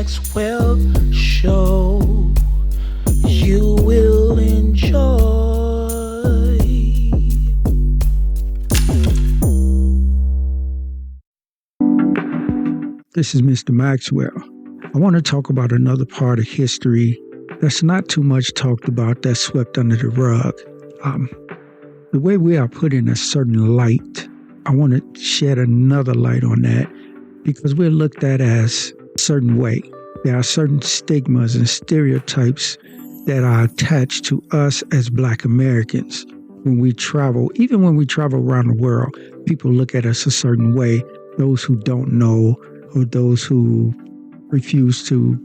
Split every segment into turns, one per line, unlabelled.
Maxwell Show. You will enjoy.
This is Mr. Maxwell. I want to talk about another part of history that's not too much talked about, that's swept under the rug. The way we are put in a certain light, I want to shed another light on that because we're looked at as a certain way. There are certain stigmas and stereotypes that are attached to us as Black Americans. When we travel, even when we travel around the world, people look at us a certain way. Those who don't know or those who refuse to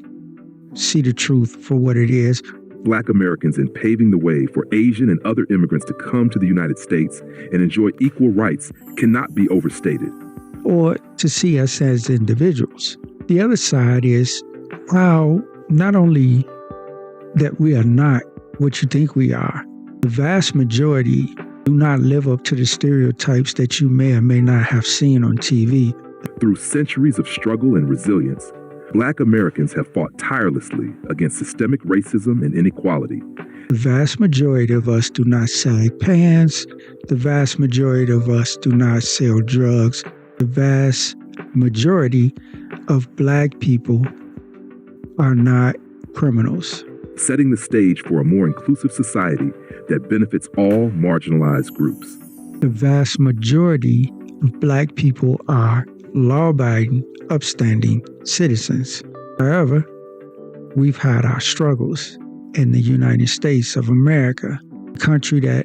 see the truth for what it is.
Black Americans in paving the way for Asian and other immigrants to come to the United States and enjoy equal rights cannot be overstated.
Or to see us as individuals. The other side is how not only that we are not what you think we are, the vast majority do not live up to the stereotypes that you may or may not have seen on TV.
Through centuries of struggle and resilience, Black Americans have fought tirelessly against systemic racism and inequality.
The vast majority of us do not sag pants. The vast majority of us do not sell drugs. The vast majority of Black people are not criminals.
Setting the stage for a more inclusive society that benefits all marginalized groups.
The vast majority of Black people are law-abiding, upstanding citizens. However, we've had our struggles in the United States of America, a country that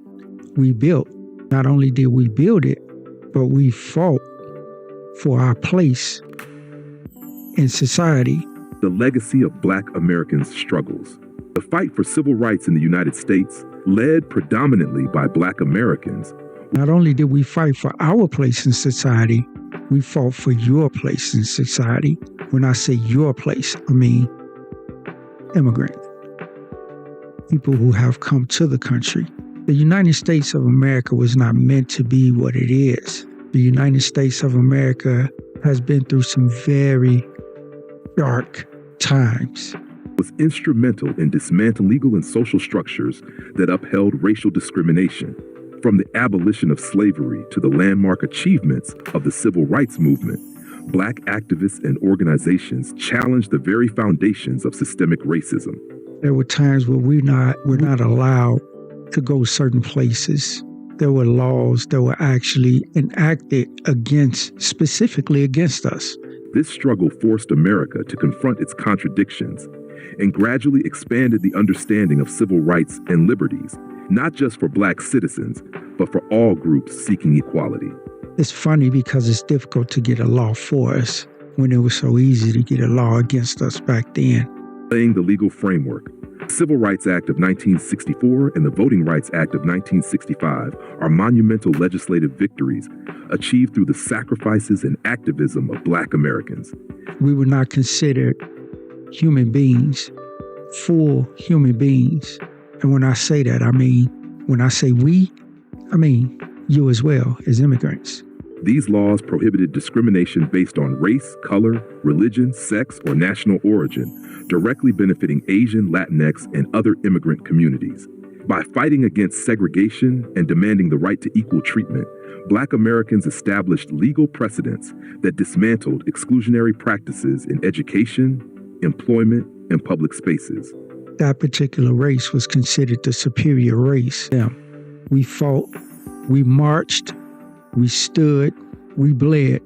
we built. Not only did we build it, but we fought for our place in society.
The legacy of Black Americans' struggles. The fight for civil rights in the United States, led predominantly by Black Americans.
Not only did we fight for our place in society, we fought for your place in society. When I say your place, I mean immigrant. People who have come to the country. The United States of America was not meant to be what it is. The United States of America has been through some very dark times.
Was instrumental in dismantling legal and social structures that upheld racial discrimination. From the abolition of slavery to the landmark achievements of the civil rights movement, Black activists and organizations challenged the very foundations of systemic racism.
There were times where we're not allowed to go certain places. There were laws that were actually enacted specifically against us.
This struggle forced America to confront its contradictions and gradually expanded the understanding of civil rights and liberties, not just for Black citizens, but for all groups seeking equality.
It's funny because it's difficult to get a law for us when it was so easy to get a law against us back then.
Laying the legal framework, the Civil Rights Act of 1964 and the Voting Rights Act of 1965 are monumental legislative victories achieved through the sacrifices and activism of Black Americans.
We were not considered human beings, full human beings. And when I say that, when I say we, I mean you as well as immigrants.
These laws prohibited discrimination based on race, color, religion, sex, or national origin, directly benefiting Asian, Latinx, and other immigrant communities. By fighting against segregation and demanding the right to equal treatment, Black Americans established legal precedents that dismantled exclusionary practices in education, employment, and public spaces.
That particular race was considered the superior race. Yeah. We fought, we marched, we stood, we bled.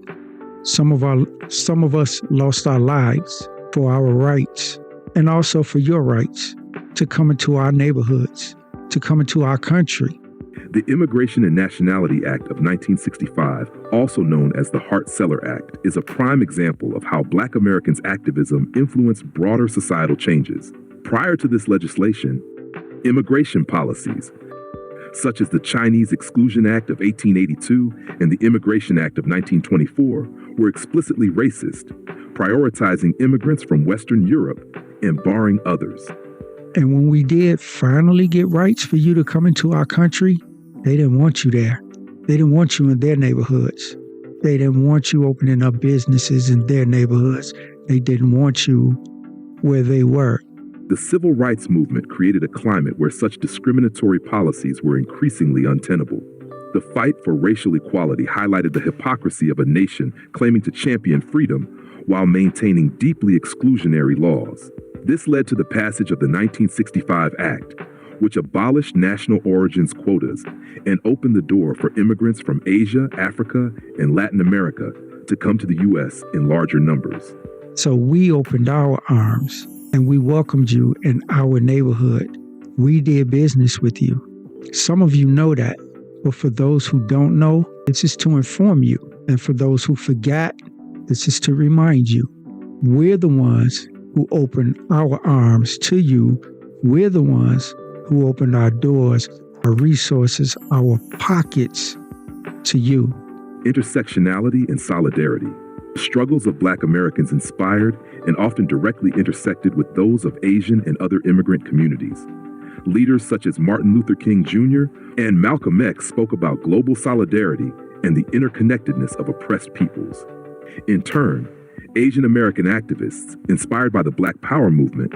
Some of us lost our lives for our rights and also for your rights to come into our neighborhoods, to come into our country.
The Immigration and Nationality Act of 1965, also known as the Hart-Celler Act, is a prime example of how Black Americans' activism influenced broader societal changes. Prior to this legislation, immigration policies, such as the Chinese Exclusion Act of 1882 and the Immigration Act of 1924, were explicitly racist, prioritizing immigrants from Western Europe and barring others.
And when we did finally get rights for you to come into our country, they didn't want you there. They didn't want you in their neighborhoods. They didn't want you opening up businesses in their neighborhoods. They didn't want you where they were.
The civil rights movement created a climate where such discriminatory policies were increasingly untenable. The fight for racial equality highlighted the hypocrisy of a nation claiming to champion freedom while maintaining deeply exclusionary laws. This led to the passage of the 1965 Act, which abolished national origins quotas and opened the door for immigrants from Asia, Africa, and Latin America to come to the U.S. in larger numbers.
So we opened our arms and we welcomed you in our neighborhood. We did business with you. Some of you know that, but for those who don't know, this is to inform you. And for those who forgot, this is to remind you. We're the ones who opened our arms to you. We're the ones who opened our doors, our resources, our pockets to you.
Intersectionality and solidarity. Struggles of Black Americans inspired and often directly intersected with those of Asian and other immigrant communities. Leaders such as Martin Luther King Jr. and Malcolm X spoke about global solidarity and the interconnectedness of oppressed peoples. In turn, Asian American activists, inspired by the Black Power movement,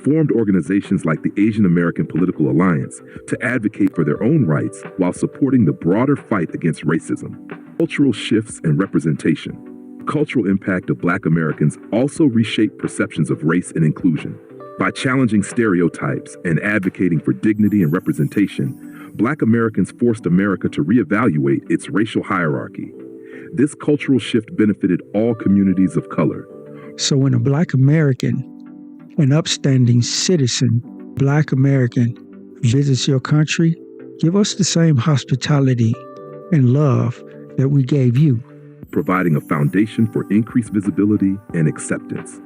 formed organizations like the Asian American Political Alliance to advocate for their own rights while supporting the broader fight against racism. Cultural shifts and representation. Cultural impact of Black Americans also reshaped perceptions of race and inclusion. By challenging stereotypes and advocating for dignity and representation, Black Americans forced America to reevaluate its racial hierarchy. This cultural shift benefited all communities of color.
So when a Black American, an upstanding citizen, Black American, visits your country, give us the same hospitality and love that we gave you,
providing a foundation for increased visibility and acceptance.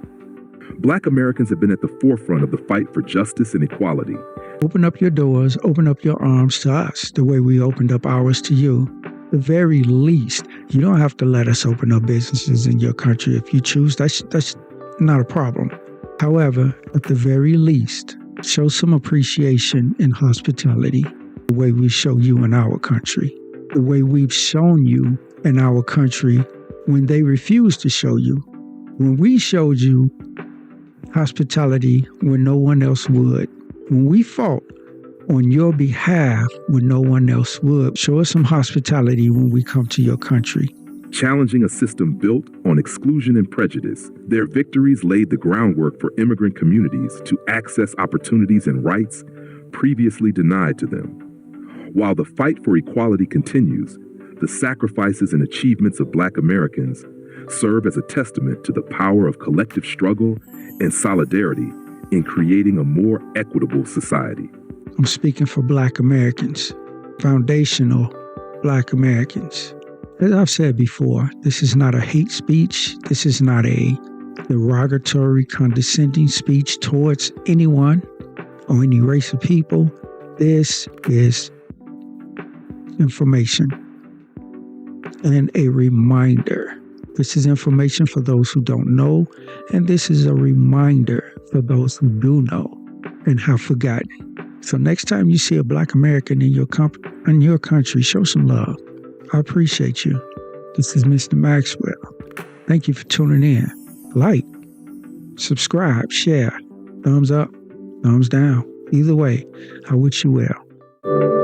Black Americans have been at the forefront of the fight for justice and equality.
Open up your doors, open up your arms to us the way we opened up ours to you. The very least, you don't have to let us open up businesses in your country if you choose. That's not a problem. However, at the very least, show some appreciation and hospitality the way we show you in our country, the way we've shown you in our country when they refused to show you, when we showed you hospitality when no one else would, when we fought on your behalf when no one else would. Show us some hospitality when we come to your country.
Challenging a system built on exclusion and prejudice, their victories laid the groundwork for immigrant communities to access opportunities and rights previously denied to them. While the fight for equality continues, the sacrifices and achievements of Black Americans serve as a testament to the power of collective struggle and solidarity in creating a more equitable society.
I'm speaking for Black Americans, foundational Black Americans. As I've said before, this is not a hate speech. This is not a derogatory, condescending speech towards anyone or any race of people. This is information and a reminder. This is information for those who don't know, and this is a reminder for those who do know and have forgotten. So next time you see a Black American in your country, show some love. I appreciate you. This is Mr. Maxwell. Thank you for tuning in. Like, subscribe, share, thumbs up, thumbs down. Either way, I wish you well.